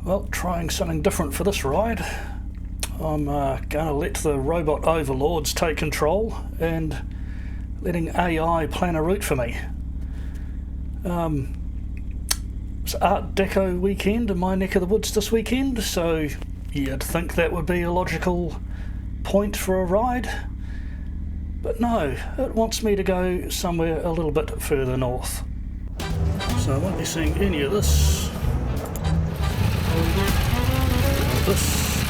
Well, trying something different for this ride. I'm going to let the Robot Overlords take control and letting AI plan a route for me. It's Art Deco weekend in my neck of the woods this weekend, so you'd think that would be a logical point for a ride. But no, it wants me to go somewhere a little bit further north. So I won't be seeing any of this. This.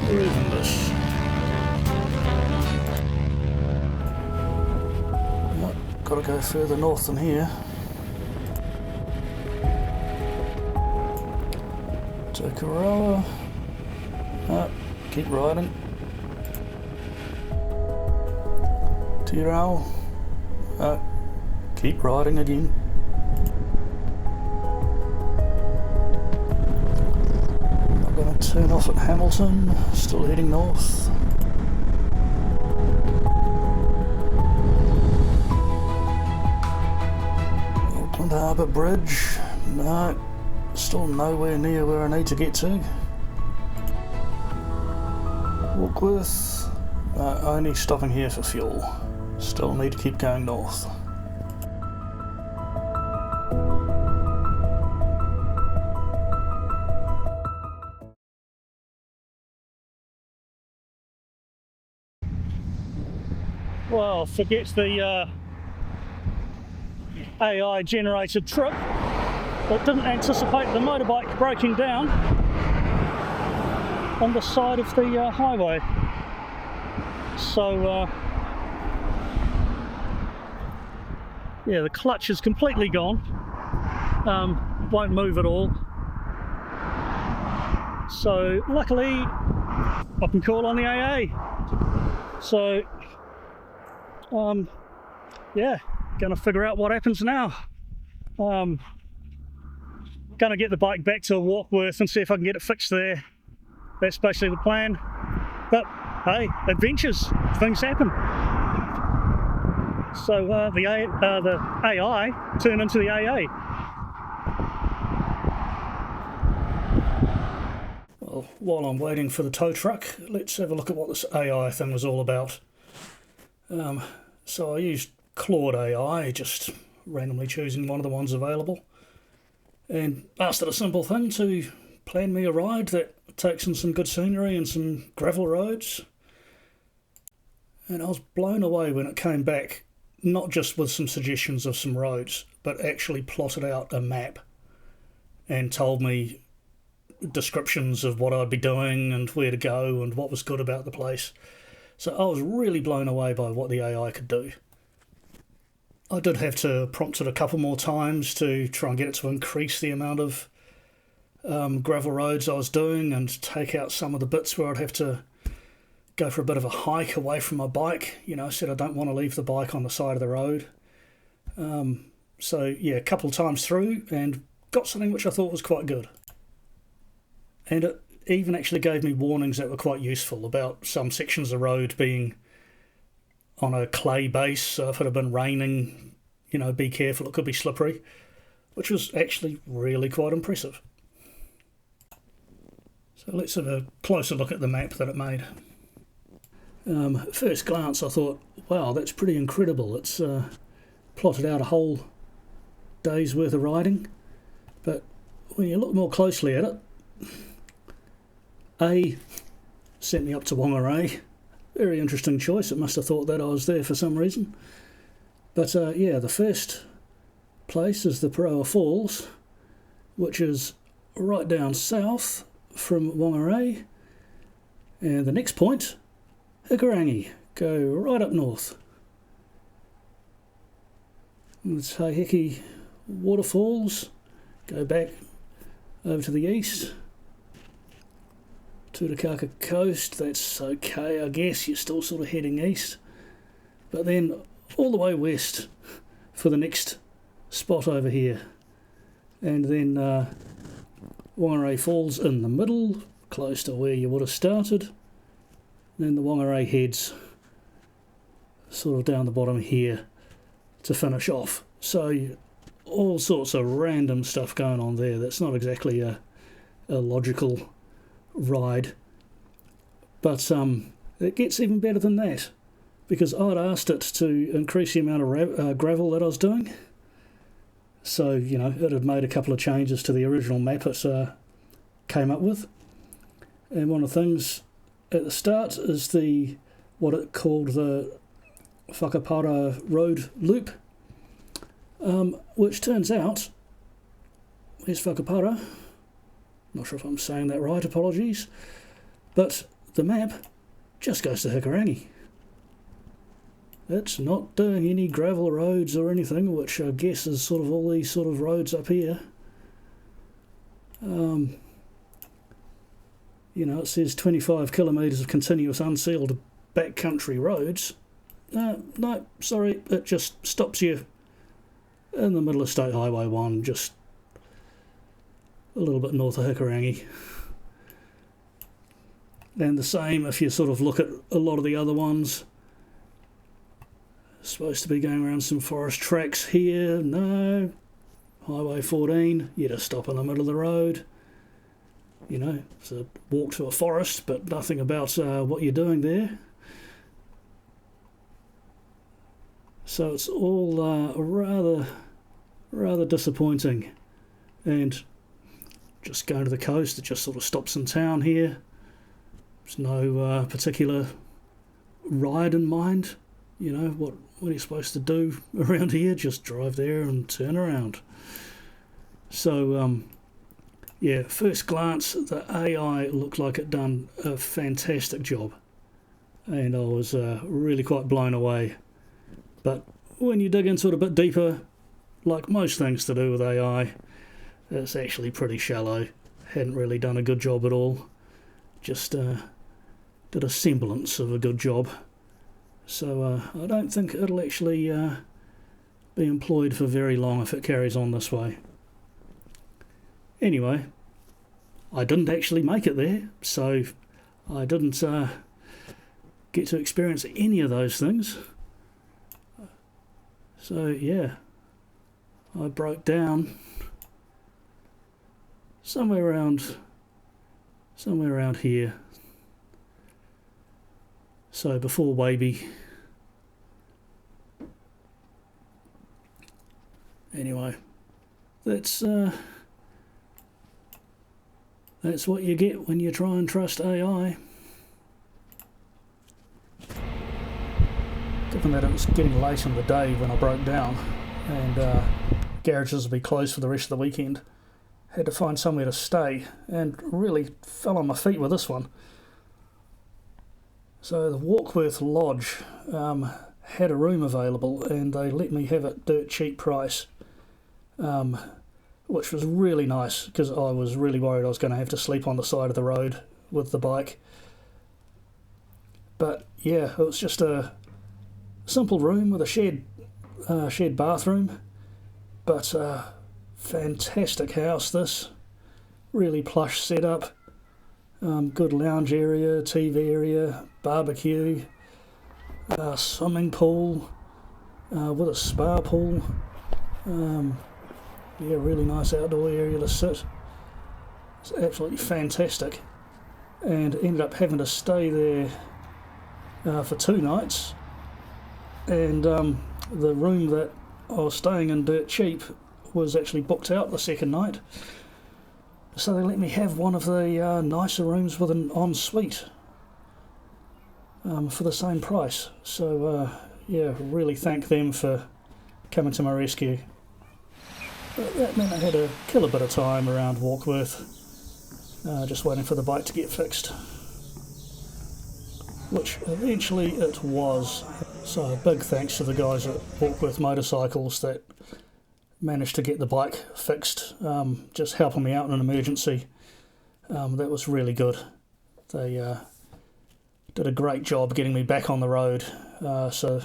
Or even this. Well, gotta go further north than here. Deco. Keep riding. Tiro. Keep riding again. I'm going to turn off at Hamilton, still heading north. Auckland Harbour Bridge. No, still nowhere near where I need to get to. Warkworth. Only stopping here for fuel. Still need to keep going north. Well, forget the AI generated trip, but didn't anticipate the motorbike breaking down on the side of the highway. So yeah, the clutch is completely gone, won't move at all. So luckily I can call on the AA. So yeah, gonna figure out what happens now. Gonna get the bike back to Warkworth and see if I can get it fixed there. That's basically the plan. But hey, adventures, things happen. So the AI turned into the AA. Well, while I'm waiting for the tow truck, let's have a look at what this AI thing was all about. So I used Claude AI, just randomly choosing one of the ones available, and asked it a simple thing to plan me a ride that takes in some good scenery and some gravel roads. And I was blown away when it came back, not just with some suggestions of some roads, but actually plotted out a map and told me descriptions of what I'd be doing and where to go and what was good about the place. So I was really blown away by what the AI could do. I did have to prompt it a couple more times to try and get it to increase the amount of gravel roads I was doing and take out some of the bits where I'd have to go for a bit of a hike away from my bike. You know, I said I don't want to leave the bike on the side of the road. So yeah, a couple of times through and got something which I thought was quite good. And it even actually gave me warnings that were quite useful about some sections of road being on a clay base, so if it had been raining, you know, be careful, it could be slippery, which was actually really quite impressive. So let's have a closer look at the map that it made. At first glance I thought, wow, that's pretty incredible. It's plotted out a whole day's worth of riding, but when you look more closely at it, A sent me up to Whangarei. Very interesting choice. It must have thought that I was there for some reason. But yeah, the first place is the Paroa Falls, which is right down south from Whangarei. And the next point, Hawke, go right up north. It's Hawke waterfalls, go back over to the east. Tutakaka coast, that's okay, I guess, you're still sort of heading east. But then all the way west for the next spot over here. And then Whangarei Falls in the middle, close to where you would have started. Then the Whangarei heads sort of down the bottom here to finish off. So all sorts of random stuff going on there. That's not exactly a logical ride. But it gets even better than that, because I'd asked it to increase the amount of gravel that I was doing. So, you know, it had made a couple of changes to the original map it came up with. And one of the things at the start is what it called the Whakapara Road Loop, which turns out, where's Whakapara? Not sure if I'm saying that right, apologies. But the map just goes to Hawke. It's not doing any gravel roads or anything, which I guess is sort of all these sort of roads up here. You know, it says 25 kilometres of continuous unsealed backcountry roads. No, sorry, it just stops you in the middle of State Highway 1, just a little bit north of Hawke. And the same if you sort of look at a lot of the other ones. Supposed to be going around some forest tracks here. No. Highway 14, you just stop in the middle of the road. You know, it's a walk to a forest, but nothing about what you're doing there. So it's all rather disappointing. And just going to the coast, it just sort of stops in town here. There's no particular ride in mind. You know, what are you supposed to do around here? Just drive there and turn around. So, yeah, first glance, the AI looked like it done a fantastic job. And I was really quite blown away. But when you dig into it a bit deeper, like most things to do with AI, it's actually pretty shallow. Hadn't really done a good job at all. Just did a semblance of a good job. So I don't think it'll actually be employed for very long if it carries on this way. Anyway, I didn't actually make it there, so I didn't get to experience any of those things. So yeah, I broke down somewhere around here. So before Waby. Anyway, that's what you get when you try and trust AI. Given that it was getting late in the day when I broke down, and garages will be closed for the rest of the weekend, had to find somewhere to stay, and really fell on my feet with this one. So the Warkworth Lodge had a room available, and they let me have it dirt cheap price, which was really nice, because I was really worried I was going to have to sleep on the side of the road with the bike. But yeah, it was just a simple room with a shared bathroom, but fantastic house this. Really plush setup, good lounge area, TV area, barbecue, swimming pool with a spa pool. Yeah, really nice outdoor area to sit. It's absolutely fantastic. And ended up having to stay there for 2 nights. And the room that I was staying in dirt cheap was actually booked out the second night. So they let me have one of the nicer rooms with an ensuite for the same price. So yeah, really thank them for coming to my rescue. But that meant I had to kill a bit of time around Warkworth, just waiting for the bike to get fixed, which eventually it was. So big thanks to the guys at Warkworth Motorcycles that managed to get the bike fixed, just helping me out in an emergency. That was really good. They did a great job getting me back on the road. So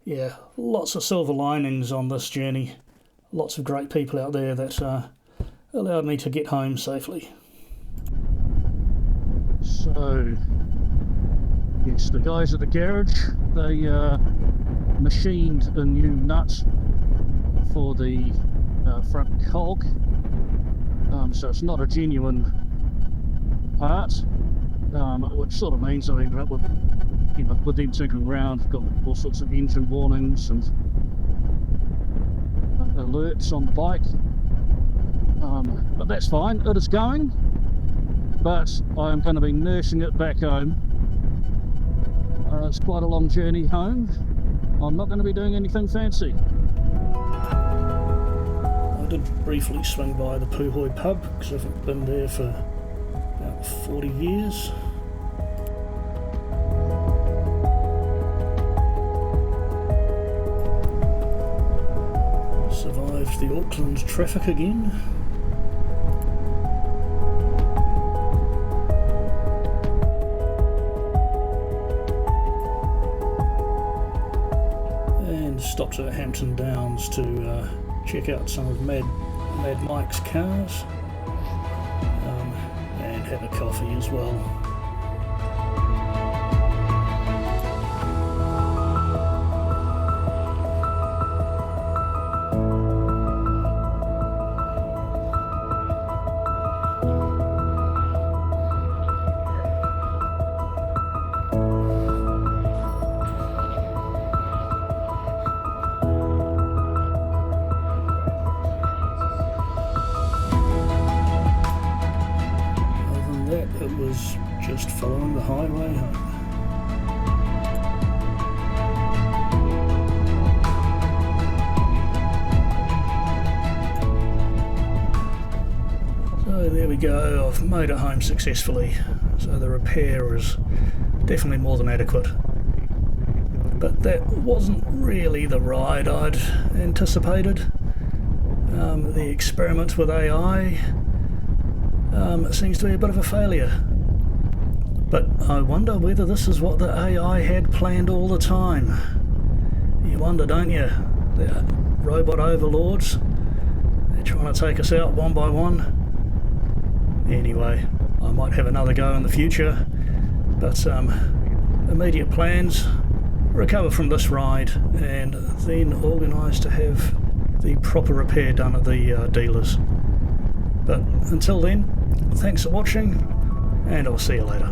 yeah, lots of silver linings on this journey. Lots of great people out there that allowed me to get home safely. So yes, the guys at the garage, they machined a new nut for the front Hawke, so it's not a genuine part, which sort of means I ended up with, with them tinkering around, got all sorts of engine warnings and alerts on the bike, but that's fine, it is going, but I'm going to be nursing it back home. It's quite a long journey home. I'm not going to be doing anything fancy. I did briefly swing by the Puhoi pub because I haven't been there for about 40 years. Survived the Auckland traffic again. And stopped at Hampton Downs to check out some of Mad Mike's cars and have a coffee as well. It was just following the highway home. So there we go, I've made it home successfully, so the repair is definitely more than adequate. But that wasn't really the ride I'd anticipated. The experiment with AI seems to be a bit of a failure. But I wonder whether this is what the AI had planned all the time. You wonder, don't you? The Robot Overlords, they're trying to take us out one by one. Anyway, I might have another go in the future, but immediate plans, recover from this ride and then organise to have the proper repair done at the dealers. But until then, thanks for watching, and I'll see you later.